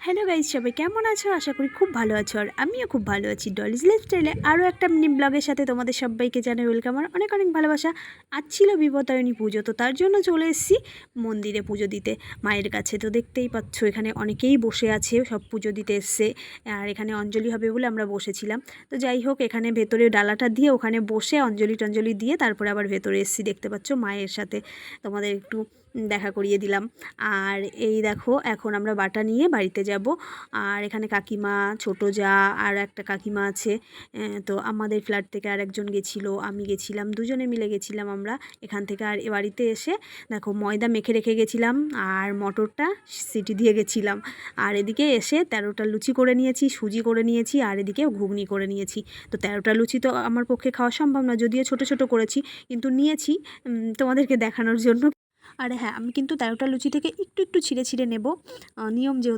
Hello guys, সবাই কেমন আছো? আশা করি খুব ভালো আছো। আর আমিও খুব ভালো আছি। ডলিজ লাইফস্টাইলে আরও একটা মিনি ব্লগের সাথে তোমাদের সবাইকে জানাই ওয়েলকাম। আর অনেক অনেক ভালোবাসা। আজ ছিল বিপত্তারিণী পুজো, তো তার জন্য চলে এসেছি মন্দিরে পুজো দিতে মায়ের কাছে। তো দেখতেই পাচ্ছ এখানে অনেকেই বসে আছে, সব পুজো দিতে এসছে। আর এখানে অঞ্জলি হবে বলে আমরা বসেছিলাম। তো যাই হোক, এখানে ভেতরে ডালাটা দিয়ে ওখানে বসে অঞ্জলি টঞ্জলি দিয়ে তারপরে আবার ভেতরে এসেছি। দেখতে পাচ্ছ মায়ের সাথে তোমাদের একটু দেখা করিয়ে দিলাম। আর এই দেখো, এখন আমরা বাটা নিয়ে বাড়িতে যাব। আর এখানে কাকিমা, ছোটো যা আর একটা কাকিমা আছে। তো আমাদের ফ্ল্যাট থেকে আর একজন গেছিলো, আমি গেছিলাম, দুজনে মিলে গেছিলাম আমরা এখান থেকে। আর এ বাড়িতে এসে দেখো ময়দা মেখে রেখে গেছিলাম আর মটরটা সিটি দিয়ে গেছিলাম। আর এদিকে এসে 13টা লুচি করে নিয়েছি, সুজি করে নিয়েছি, আর এদিকে ঘুগনি করে নিয়েছি। তো 13টা লুচি তো আমার পক্ষে খাওয়া সম্ভব না, যদিও ছোটো ছোটো করেছি, কিন্তু নিয়েছি তোমাদেরকে দেখানোর জন্য। আর হ্যাঁ, আমি কিন্তু 13টা লুচি থেকে একটু একটু ছিঁড়ে ছিঁড়ে নেব, নিয়ম যেহেতু।